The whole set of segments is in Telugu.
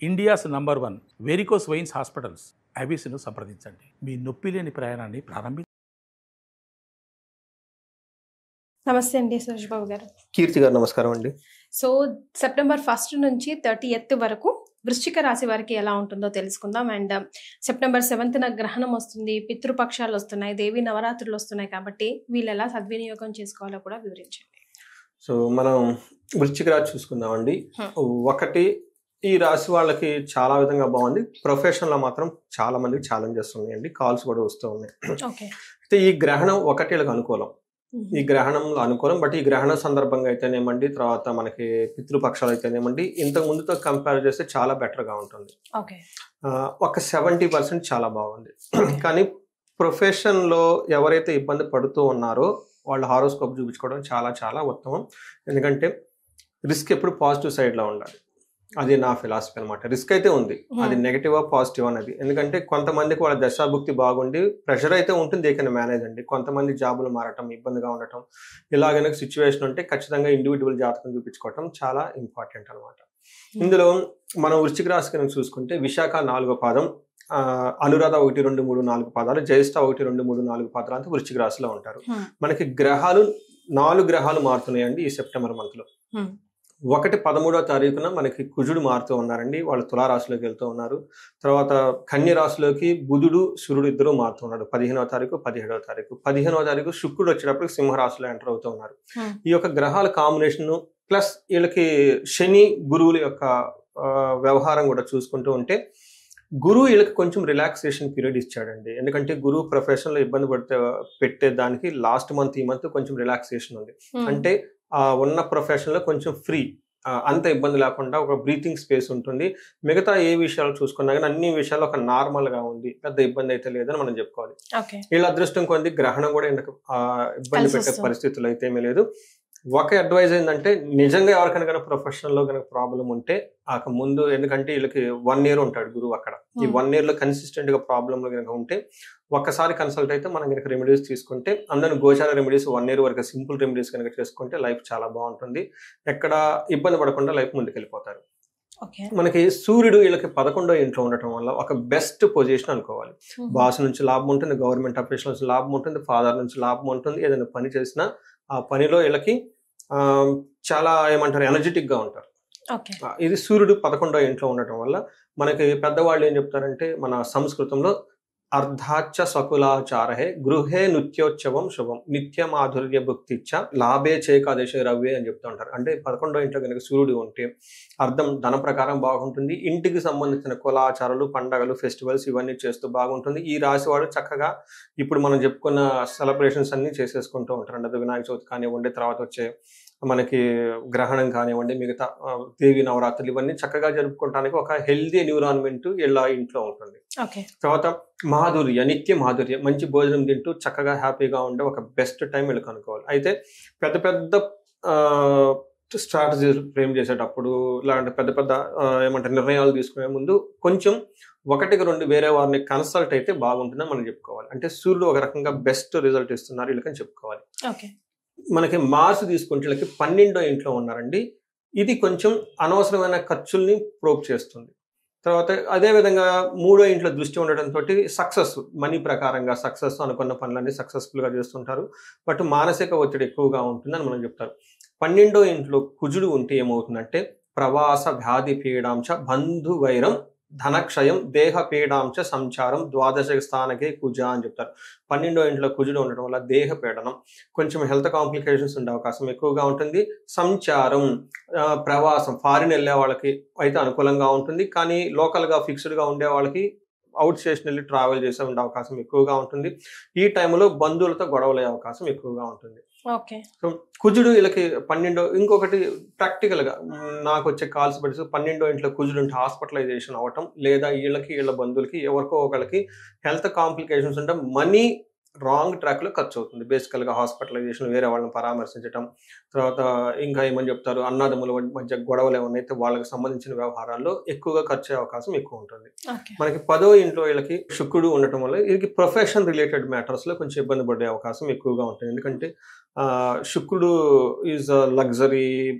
India's number 1 varicose veins hospitals ఐబీసీను సంప్రదించండి. మీ నొప్పి లేని ప్రయాణాన్ని నమస్తే అండి సురేష్ బాబు గారు. కీర్తి గారు నమస్కారం అండి. సో సెప్టెంబర్ 1 నుంచి 30th వరకు వృశ్చిక రాశి వారికి ఎలా ఉంటుందో తెలుసుకుందాం. అండ్ సెప్టెంబర్ 7th గ్రహణం వస్తుంది, పితృపక్షాలు వస్తున్నాయి, దేవి నవరాత్రులు వస్తున్నాయి, కాబట్టి వీళ్ళు ఎలా సద్వినియోగం చేసుకోవాలో కూడా వివరించండి. సో మనం వృశ్చిక రాశి చూసుకుందామండి. ఒకటి, ఈ రాశి వాళ్ళకి చాలా విధంగా బాగుంది. ప్రొఫెషన్లో మాత్రం చాలా మందికి ఛాలెంజెస్ ఉన్నాయండి, కాల్స్ కూడా వస్తూ ఉన్నాయి. అయితే ఈ గ్రహణం ఒకటి వీళ్ళకి అనుకూలం, ఈ గ్రహణంలో అనుకూలం. బట్ ఈ గ్రహణ సందర్భంగా అయితేనేమండి, తర్వాత మనకి పితృపక్షాలు అయితేనేమండి, ఇంతకు ముందుతో కంపేర్ చేస్తే చాలా బెటర్గా ఉంటుంది. ఒక 70% చాలా బాగుంది. కానీ ప్రొఫెషన్లో ఎవరైతే ఇబ్బంది పడుతూ ఉన్నారో వాళ్ళు హారోస్కోప్ చూపించుకోవడం చాలా చాలా ఉత్తమం. ఎందుకంటే రిస్క్ ఎప్పుడు పాజిటివ్ సైడ్లో ఉండాలి, అది నా ఫిలాసఫీ అనమాట. రిస్క్ అయితే ఉంది, అది నెగిటివా పాజిటివ్ అనేది. ఎందుకంటే కొంతమందికి వాళ్ళ దశాభుక్తి బాగుండి ప్రెషర్ అయితే ఉంటుంది, దే కెన్ మేనేజ్ అండి. కొంతమంది జాబులు మారటం, ఇబ్బందిగా ఉండటం, ఇలాగైనా సిచ్యువేషన్ ఉంటే ఖచ్చితంగా ఇండివిజువల్ జాతకం చూపించుకోవటం చాలా ఇంపార్టెంట్ అనమాట. ఇందులో మనం వృశ్చిక రాశి కనుక చూసుకుంటే విశాఖ 4వ పాదం, అనురాధ 1, 2, 3, 4 పాదాలు, జ్యేష్ఠ 1, 2, 3, 4 పాదాలు అంతా వృశ్చిక రాశిలో ఉంటారు. మనకి గ్రహాలు 4 గ్రహాలు మారుతున్నాయండి ఈ సెప్టెంబర్ మంత్ లో. 13వ తారీఖున మనకి కుజుడు మారుతూ ఉన్నారండి, వాళ్ళు తులారాశిలోకి వెళ్తూ ఉన్నారు. తర్వాత కన్య రాశిలోకి బుధుడు సూర్యుడు ఇద్దరు మారుతూ ఉన్నారు 15వ తారీఖు 17వ తారీఖు. 15వ తారీఖు శుక్రుడు వచ్చేటప్పుడు సింహరాశిలో ఎంటర్ అవుతూ ఉన్నారు. ఈ యొక్క గ్రహాల కాంబినేషన్ ప్లస్ వీళ్ళకి శని గురువుల యొక్క వ్యవహారం కూడా చూసుకుంటూ ఉంటే, గురువు వీళ్ళకి కొంచెం రిలాక్సేషన్ పీరియడ్ ఇచ్చాడండి. ఎందుకంటే గురువు ప్రొఫెషన్లో ఇబ్బంది పెట్టే దానికి లాస్ట్ మంత్, ఈ మంత్ కొంచెం రిలాక్సేషన్ ఉంది. అంటే ఉన్న ప్రొఫెషన్లో కొంచెం ఫ్రీ, అంత ఇబ్బంది లేకుండా ఒక బ్రీతింగ్ స్పేస్ ఉంటుంది. మిగతా ఏ విషయాలు చూసుకున్నా కానీ అన్ని విషయాలు ఒక నార్మల్గా ఉంది, పెద్ద ఇబ్బంది అయితే లేదని మనం చెప్పుకోవాలి. వీళ్ళ అదృష్టం కొంది గ్రహణం కూడా ఇబ్బంది పెట్టే పరిస్థితులు అయితే ఏమీ లేదు. ఒక అడ్వైజ్ ఏంటంటే, నిజంగా ఎవరికైనా ప్రొఫెషనల్లో కనుక ప్రాబ్లం ఉంటే ముందు, ఎందుకంటే వీళ్ళకి 1 year ఉంటాడు గురువు అక్కడ. ఈ 1 year లో కన్సిస్టెంట్ గా ప్రాబ్లంలు కనుక ఉంటే ఒక్కసారి కన్సల్ట్ అయితే మనం కనుక రెమెడీస్ తీసుకుంటే, అందరూ గోచార రెమెడీస్ 1 year వరకు సింపుల్ రెమెడీస్ కనుక చేసుకుంటే లైఫ్ చాలా బాగుంటుంది. ఎక్కడ ఇబ్బంది పడకుండా లైఫ్ ముందుకు వెళ్ళిపోతారు. మనకి సూర్యుడు వీళ్ళకి 11వ ఇంట్లో ఉండటం వల్ల ఒక బెస్ట్ పొజిషన్ అనుకోవాలి. బాస్ నుంచి లాభం ఉంటుంది, గవర్నమెంట్ అఫీషియల్ నుంచి లాభం ఉంటుంది, ఫాదర్ నుంచి లాభం ఉంటుంది. ఏదైనా పని చేసినా ఆ పనిలో వీళ్ళకి చాలా ఏమంటారు, ఎనర్జెటిక్ గా ఉంటారు. ఇది సూర్యుడు 11వ ఇంట్లో ఉండటం వల్ల మనకి పెద్దవాళ్ళు ఏం చెప్తారంటే, మన సంస్కృతంలో అర్ధాచ సకులాచారహే గృహే నృత్యోత్సవం శుభం నిత్య మాధుర్య భుక్తిచ్చ లాభే చేకాదశ రవ్వే అని చెప్తూ ఉంటారు. అంటే 11వ ఇంట్లో కనుక సూర్యుడు ఉంటే అర్థం ధన ప్రకారం బాగుంటుంది, ఇంటికి సంబంధించిన కులాచారాలు, పండగలు, ఫెస్టివల్స్ ఇవన్నీ చేస్తూ బాగుంటుంది. ఈ రాశి వాడు చక్కగా ఇప్పుడు మనం చెప్పుకున్న సెలబ్రేషన్స్ అన్ని చేసేసుకుంటూ ఉంటారు. అంటే వినాయక చవితి కానివ్వండి, తర్వాత వచ్చే మనకి గ్రహణం కానివ్వండి, మిగతా దేవి నవరాత్రులు ఇవన్నీ చక్కగా జరుపుకోవడానికి ఒక హెల్దీ ఎన్విరాన్మెంట్ ఇలా ఇంట్లో ఉంటుంది. తర్వాత మాధుర్య, నిత్య మాధుర్య, మంచి భోజనం తింటూ చక్కగా హ్యాపీగా ఉండే ఒక బెస్ట్ టైం వీళ్ళకి అనుకోవాలి. అయితే పెద్ద పెద్ద స్ట్రాటజీస్ ఫ్రేమ్ చేసేటప్పుడు, ఇలాంటి పెద్ద పెద్ద ఏమంటారు నిర్ణయాలు తీసుకునే ముందు కొంచెం 1-2 వేరే వారిని కన్సల్ట్ అయితే బాగుంటుందని మనం చెప్పుకోవాలి. అంటే సూర్యుడు ఒక రకంగా బెస్ట్ రిజల్ట్ ఇస్తున్నారు వీళ్ళకని చెప్పుకోవాలి. మనకి మార్స్ తీసుకుంటే వీళ్ళకి 12వ ఇంట్లో ఉన్నారండి. ఇది కొంచెం అనవసరమైన ఖర్చుల్ని ప్రోప్ చేస్తుంది. తర్వాత అదేవిధంగా 3వ ఇంట్లో దృష్టి ఉండటంతో సక్సెస్, మనీ ప్రకారంగా సక్సెస్, అనుకున్న పనులన్నీ సక్సెస్ఫుల్గా చేస్తుంటారు. బట్ మానసిక ఒత్తిడి ఎక్కువగా ఉంటుందని మనం చెప్తారు. 12వ ఇంట్లో కుజుడు ఉంటే ఏమవుతుందంటే, ప్రవాస వ్యాధి పీడాంశ బంధు వైరం ధనక్షయం దేహ పీడాంశ సంచారం ద్వాదశ స్థానకే కుజ అని చెప్తారు. 12వ ఇంట్లో కుజుడు ఉండడం వల్ల దేహ పీడనం, కొంచెం హెల్త్ కాంప్లికేషన్స్ ఉండే అవకాశం ఎక్కువగా ఉంటుంది. సంచారం, ప్రవాసం, ఫారిన్ వెళ్ళే వాళ్ళకి అయితే అనుకూలంగా ఉంటుంది. కానీ లోకల్గా ఫిక్స్డ్గా ఉండే వాళ్ళకి అవుట్ స్టేషన్ వెళ్ళి ట్రావెల్ చేసే ఉండే అవకాశం ఎక్కువగా ఉంటుంది. ఈ టైంలో బంధువులతో గొడవలయ్యే అవకాశం ఎక్కువగా ఉంటుంది. సో కుజుడు వీళ్ళకి 12వ, ఇంకొకటి ప్రాక్టికల్ గా నాకు వచ్చే కాల్స్ బట్టి 12వ ఇంట్లో కుజుడు ఉంటే హాస్పిటలైజేషన్ అవ్వటం, లేదా వీళ్ళ బంధువులకి ఎవరికో ఒకరికి హెల్త్ కాంప్లికేషన్స్ ఉంటే మనీ రాంగ్ ట్రాక్ లో ఖర్చు అవుతుంది. బేసికల్ గా హాస్పిటలైజేషన్, వేరే వాళ్ళని పరామర్శించడం, తర్వాత ఇంకా ఏమని చెప్తారు, అన్నదమ్ముల మధ్య గొడవలు ఏమన్నా అయితే వాళ్ళకి సంబంధించిన వ్యవహారాల్లో ఎక్కువగా ఖర్చు అయ్యే అవకాశం ఎక్కువ ఉంటుంది. మనకి 10వ ఇంట్లో వీళ్ళకి శుక్రుడు ఉండటం వల్ల వీళ్ళకి ప్రొఫెషన్ రిలేటెడ్ మ్యాటర్స్ లో కొంచెం ఇబ్బంది పడే అవకాశం ఎక్కువగా ఉంటుంది. ఎందుకంటే శుక్రుడు ఈజ్ లగ్జరీ,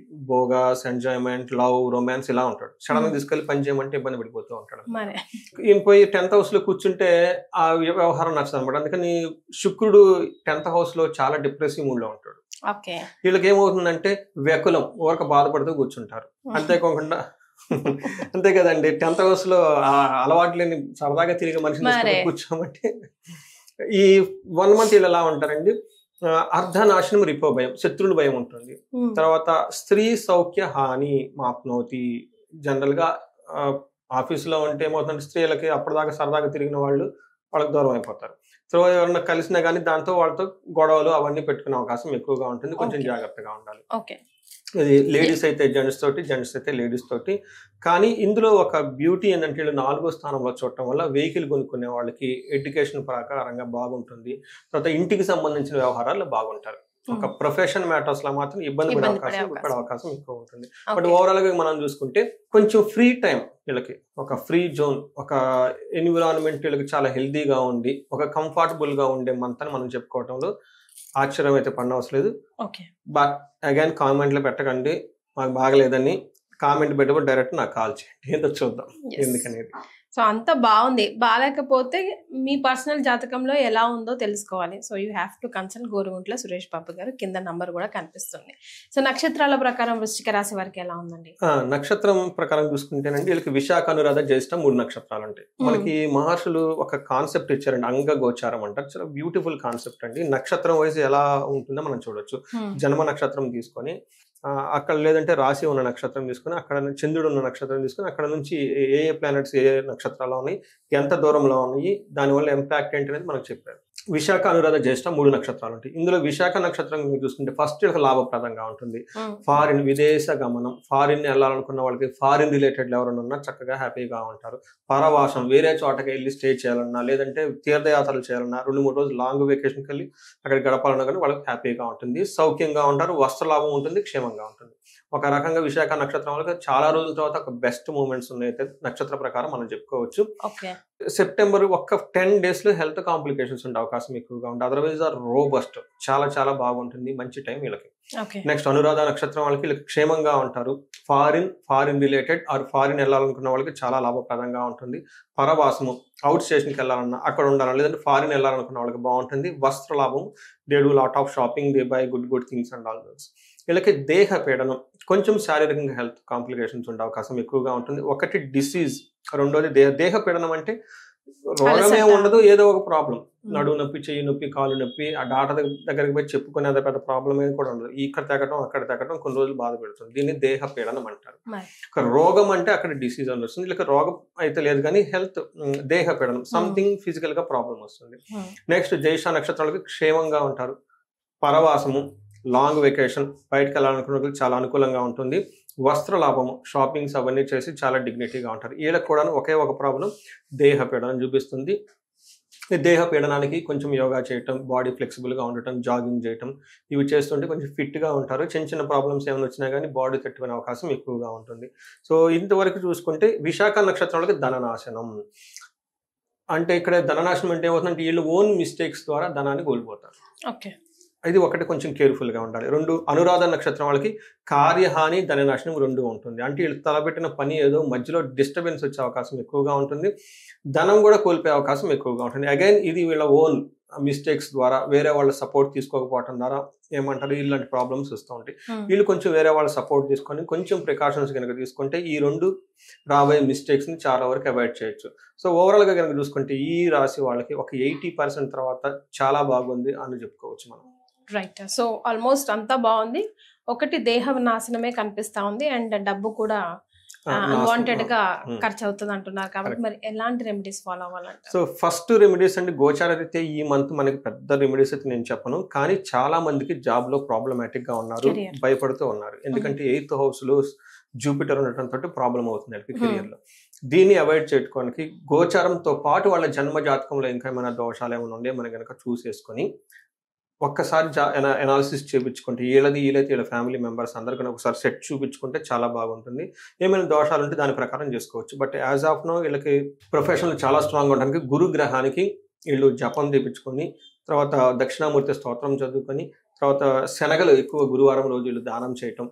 బోగాస్, ఎంజాయ్మెంట్, లవ్, రొమాన్స్ ఇలా ఉంటాడు. సడన్ గా తీసుకెళ్లి పని చేయమంటే ఇబ్బంది పడిపోతూ ఉంటాడు. ఈయన పోయి 10th house లో కూర్చుంటే ఆ వ్యవహారం నచ్చదు అనమాట. అందుకని శుక్రుడు 10th house లో చాలా డిప్రెసివ్ మూడ్ లో ఉంటాడు. వీళ్ళకి ఏమవుతుందంటే వ్యకులం, ఊరక బాధపడుతూ కూర్చుంటారు. అంతేకాకుండా అంతే కదండి, 10th house లో అలవాటు లేని సరదాగా తిరిగి మనిషిని కూర్చోమంటే ఈ 1 month వీళ్ళు ఎలా ఉంటారండి, అర్ధనాశనం, రిపో భయం, శత్రువుల భయం ఉంటుంది. తర్వాత స్త్రీ సౌఖ్య హాని మాప్నోతి. జనరల్ గా ఆఫీసులో ఉంటే ఏమవుతుందంటే స్త్రీలకి అప్పటిదాకా సరదాగా తిరిగిన వాళ్ళకి దూరం అయిపోతారు. సో ఎవరన్నా కలిసినా కానీ దాంతో వాళ్ళతో గొడవలు అవన్నీ పెట్టుకునే అవకాశం ఎక్కువగా ఉంటుంది. కొంచెం జాగ్రత్తగా ఉండాలి. ఇది లేడీస్ అయితే జెంట్స్ తోటి, జెంట్స్ అయితే లేడీస్ తోటి. కానీ ఇందులో ఒక బ్యూటీ ఏంటంటే వీళ్ళు 4వ స్థానంలో చూడటం వల్ల వెహికల్ కొనుక్కునే వాళ్ళకి ఎడ్యుకేషన్ ప్రకారంగా బాగుంటుంది. తర్వాత ఇంటికి సంబంధించిన వ్యవహారాలు బాగుంటారు. ఒక ప్రొఫెషన్ మ్యాటర్స్ లో మాత్రం ఇబ్బంది పడే అవకాశం ఎక్కువ ఉంటుంది. బట్ ఓవరాల్ గా మనం చూసుకుంటే కొంచెం ఫ్రీ టైం వీళ్ళకి, ఒక ఫ్రీ జోన్, ఒక ఎన్విరాన్మెంట్ వీళ్ళకి చాలా హెల్దీగా ఉండి ఒక కంఫర్టబుల్ గా ఉండే మంత్ అని మనం చెప్పుకోవటంలో ఆశ్చర్యం అయితే పడనవసరం లేదు. బట్ అగైన్ కామెంట్లో పెట్టకండి మాకు బాగలేదని. కామెంట్ పెట్టబోదు, డైరెక్ట్ నాకు కాల్ చేయండి, ఏదో చూద్దాం ఎందుకనేది. సో అంత బాగుంది, బాగాలేకపోతే మీ పర్సనల్ జాతకంలో ఎలా ఉందో తెలుసుకోవాలి. So you have to consult Goruguntla Suresh Babu garu, కింద నంబర్ కూడా కనిపిస్తుంది. సో నక్షత్రాల ప్రకారం వృశ్చిక రాశి వారికి ఎలా ఉందండి? నక్షత్రం ప్రకారం చూసుకుంటేనండి వీళ్ళకి విశాఖ, అనురాధ, జ్యేష్ఠ 3 నక్షత్రాలు ఉంటాయి. మనకి మహర్షులు ఒక కాన్సెప్ట్ ఇచ్చారండి, అంగ గోచారం అంటారు. చాలా బ్యూటిఫుల్ కాన్సెప్ట్ అండి. నక్షత్రం వైజ్ ఎలా ఉంటుందో మనం చూడొచ్చు. జన్మ నక్షత్రం తీసుకొని అక్కడ, లేదంటే రాశి ఉన్న నక్షత్రం తీసుకుని, అక్కడ చంద్రుడు ఉన్న నక్షత్రం తీసుకుని, అక్కడ నుంచి ఏ ప్లానెట్స్ ఏ నక్షత్రాలు ఉన్నాయి, ఎంత దూరంలో ఉన్నాయి, దానివల్ల ఇంపాక్ట్ ఏంటి అనేది మనకు చెప్పారు. విశాఖ, అనురాధ, జ్యేష్ఠ 3 నక్షత్రాలు ఉంటాయి. ఇందులో విశాఖ నక్షత్రం మీరు చూసుకుంటే ఫస్ట్ లాభప్రదంగా ఉంటుంది. ఫారిన్, విదేశ గమనం, ఫారిన్ వెళ్ళాలనుకున్న వాళ్ళకి, ఫారిన్ రిలేటెడ్ ఎవరైనా ఉన్నా చక్కగా హ్యాపీగా ఉంటారు. పరవాసం, వేరే చోటకి వెళ్ళి స్టే చేయాలన్నా, లేదంటే తీర్థయాత్రలు చేయాలన్నా, 2-3 రోజులు లాంగ్ వెకేషన్కి వెళ్ళి అక్కడ గడపాలన్నా కానీ వాళ్ళకి హ్యాపీగా ఉంటుంది. సౌఖ్యంగా ఉంటారు, వస్త్రలాభం ఉంటుంది, క్షేమంగా ఉంటుంది. ఒక రకంగా విశాఖ నక్షత్రం వాళ్ళకి చాలా రోజుల తర్వాత ఒక బెస్ట్ మూమెంట్స్ ఉన్నాయి నక్షత్ర ప్రకారం మనం చెప్పుకోవచ్చు. సెప్టెంబర్ ఒక 10 days లో హెల్త్ కాంప్లికేషన్స్ ఉండే అవకాశం ఎక్కువగా ఉంటుంది. అదర్వైజ్ ఆర్ రోబస్ట్, చాలా చాలా బాగుంటుంది, మంచి టైం వీళ్ళకి. నెక్స్ట్ అనురాధ నక్షత్రం వాళ్ళకి వీళ్ళకి క్షేమంగా ఉంటారు. ఫారిన్ రిలేటెడ్ ఆర్ ఫారిన్ వెళ్ళాలనుకున్న వాళ్ళకి చాలా లాభప్రదంగా ఉంటుంది. పరవాసము, అవుట్ స్టేషన్కి వెళ్ళాలన్నా, అక్కడ ఉండాలన్నా, లేదంటే ఫారిన్ వెళ్ళాలనుకున్న వాళ్ళకి బాగుంటుంది. వస్త్ర లాభం, they do lot of shopping, they by good things and all those. వీళ్ళకి దేహ పీడనం, కొంచెం శారీరకంగా హెల్త్ కాంప్లికేషన్స్ ఉండే అవకాశం ఎక్కువగా ఉంటుంది. ఒకటి డిసీజ్, రెండోది దేహ పీడనం అంటే రోగమే ఉండదు, ఏదో ఒక ప్రాబ్లం, నడువు నొప్పి, చెయ్యి నొప్పి, కాలు నొప్పి, ఆ డాక్టర్ దగ్గరికి పోయి చెప్పుకునే అంత పెద్ద ప్రాబ్లం ఏది కూడా ఉండదు. ఇక్కడ తగ్గడం అక్కడ తగ్గడం కొన్ని రోజులు బాధ పెడుతుంది. దీన్ని దేహ పీడనం అంటారు. ఒక రోగం అంటే అక్కడ డిసీజ్ అని వస్తుంది. వీళ్ళకి రోగం అయితే లేదు కానీ హెల్త్, దేహ పీడనం, సంథింగ్ ఫిజికల్ గా ప్రాబ్లం వస్తుంది. నెక్స్ట్ జ్యేష్ఠ నక్షత్రాలకి క్షేమంగా ఉంటారు. పరవాసము, లాంగ్ వెకేషన్, బయటకు వెళ్ళాలనుకున్న చాలా అనుకూలంగా ఉంటుంది. వస్త్ర లాభము, షాపింగ్స్ అవన్నీ చేసి చాలా డిగ్నిటీగా ఉంటారు. వీళ్ళకి కూడా ఒకే ఒక ప్రాబ్లం, దేహ పీడనం చూపిస్తుంది. దేహ పీడనానికి కొంచెం యోగా చేయటం, బాడీ ఫ్లెక్సిబుల్గా ఉండటం, జాగింగ్ చేయటం, ఇవి చేస్తుంటే కొంచెం ఫిట్గా ఉంటారు. చిన్న ప్రాబ్లమ్స్ ఏమైనా వచ్చినా కానీ బాడీ తట్టుకునే అవకాశం ఎక్కువగా ఉంటుంది. సో ఇంతవరకు చూసుకుంటే విశాఖ నక్షత్రాలకి ధననాశనం అంటే, ఇక్కడ ధననాశనం అంటే ఏమవుతుందంటే వీళ్ళు ఓన్ మిస్టేక్స్ ద్వారా ధనాన్ని కోల్పోతారు. ఇది ఒకటి కొంచెం కేర్ఫుల్గా ఉండాలి. 2 అనురాధ నక్షత్రం వాళ్ళకి కార్యహాని, ధననాశనం 2 ఉంటుంది. అంటే వీళ్ళు తలపెట్టిన పని ఏదో మధ్యలో డిస్టర్బెన్స్ వచ్చే అవకాశం ఎక్కువగా ఉంటుంది. ధనం కూడా కోల్పోయే అవకాశం ఎక్కువగా ఉంటుంది. అగైన్ ఇది వీళ్ళ ఓన్ మిస్టేక్స్ ద్వారా, వేరే వాళ్ళ సపోర్ట్ తీసుకోకపోవడం ద్వారా ఏమంటారు ఇలాంటి ప్రాబ్లమ్స్ వస్తూ ఉంటాయి. వీళ్ళు కొంచెం వేరే వాళ్ళ సపోర్ట్ తీసుకొని కొంచెం ప్రికాషన్స్ కనుక తీసుకుంటే ఈ 2 రాబోయే మిస్టేక్స్ ని చాలా వరకు అవాయిడ్ చేయొచ్చు. సో ఓవరాల్ గా కనుక చూసుకుంటే ఈ రాశి వాళ్ళకి ఒక 80% తర్వాత చాలా బాగుంది అని చెప్పుకోవచ్చు మనం. రైట్. సో ఆల్మోస్ట్ అంతా బాగుంది. ఒకటి దేహ నాశనమే కనిపిస్తా ఉంది, అండ్ డబ్బు కూడా అన్వాంటెడ్ గా ఖర్చు అవుతుంది అంటున్నారు. కాబట్టి మరి ఎలాంటి రెమెడీస్ ఫాలో అవ్వాలంటే? సో ఫస్ట్ రెమెడీస్ అంటే గోచార రీత్యా ఈ మంత్ మనకి పెద్ద రెమెడీస్ అయితే నేను చెప్పను, కానీ చాలా మందికి జాబ్ లో ప్రాబ్లమాటిక్ గా ఉన్నారు, భయపడుతూ ఉన్నారు. ఎందుకంటే 8th house లో జూపిటర్ ఉండటంతో ప్రాబ్లం అవుతుంది కెరియర్ లో. దీన్ని అవాయిడ్ చేయడానికి గోచారంతో పాటు వాళ్ళ జన్మ జాతకంలో ఇంకా ఏమైనా దోషాలు ఏమైనా ఉండే మనం కనుక చూసేసుకొని ఒక్కసారి ఎనాలిసిస్ చేయించుకుంటే వీళ్ళైతే వీళ్ళ ఫ్యామిలీ మెంబర్స్ అందరికీ ఒకసారి సెట్ చూపించుకుంటే చాలా బాగుంటుంది. ఏమైనా దోషాలు ఉంటే దాని ప్రకారం చేసుకోవచ్చు. బట్ యాజ్ ఆఫ్ నో వీళ్ళకి ప్రొఫెషనల్ చాలా స్ట్రాంగ్ ఉండడానికి గురు గ్రహానికి వీళ్ళు జపం తెప్పించుకొని, తర్వాత దక్షిణామూర్తి స్తోత్రం చదువుకొని, తర్వాత శనగలు ఎక్కువ గురువారం రోజులు దానం చేయటం,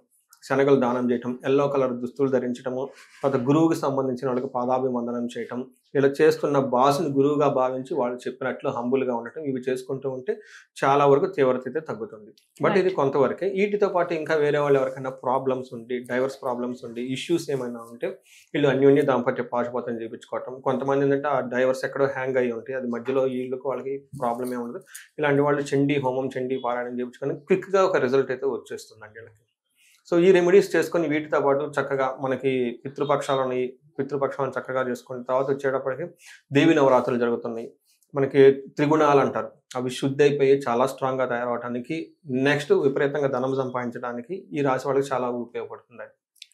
శనగలు దానం చేయటం, ఎల్లో కలర్ దుస్తులు ధరించడము, తర్వాత గురువుకి సంబంధించిన వాళ్ళకి పాదాభివందనం చేయటం, ఇలా చేస్తున్న బాస్ని గురువుగా భావించి వాళ్ళు చెప్పినట్లు హంబుల్గా ఉండటం, ఇవి చేసుకుంటూ ఉంటే చాలా వరకు తీవ్రత అయితే తగ్గుతుంది. బట్ ఇది కొంతవరకే. వీటితో పాటు ఇంకా వేరే వాళ్ళు ఎవరికైనా ప్రాబ్లమ్స్ ఉండి, డైవర్స్ ప్రాబ్లమ్స్ ఉండి, ఇష్యూస్ ఏమైనా ఉంటే వీళ్ళు అన్యోన్య దాంపత్య పాశుపతం చేయించుకోవటం. కొంతమంది ఏంటంటే ఆ డైవర్స్ ఎక్కడో హ్యాంగ్ అయ్యి ఉంటాయి, అది మధ్యలో వీళ్ళకి వాళ్ళకి ప్రాబ్లం ఏమి ఉండదు. ఇలాంటి వాళ్ళు చండీ హోమం, చండీ పారాయణం చేయించుకొని క్విక్గా ఒక రిజల్ట్ అయితే వచ్చేస్తుందండి వీళ్ళకి. సో ఈ రెమెడీస్ చేసుకొని వీటితో పాటు చక్కగా మనకి పితృపక్షాలను చక్కగా చేసుకుని తర్వాత వచ్చేటప్పటికి దేవి నవరాత్రులు జరుగుతున్నాయి. మనకి త్రిగుణాలు అంటారు, అవి శుద్ధి అయిపోయి చాలా స్ట్రాంగ్గా తయారవడానికి, నెక్స్ట్ విపరీతంగా ధనం సంపాదించడానికి ఈ రాశి వాళ్ళకి చాలా ఉపయోగపడుతుంది.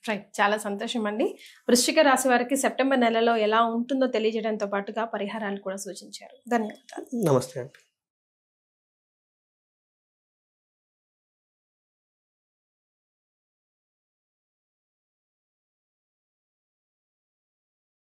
రైట్, చాలా సంతోషం అండి. వృశ్చిక రాశి వారికి సెప్టెంబర్ నెలలో ఎలా ఉంటుందో తెలియజేయడంతో పాటుగా పరిహారాలు కూడా సూచించారు. ధన్యవాదాలు. నమస్తే అండి.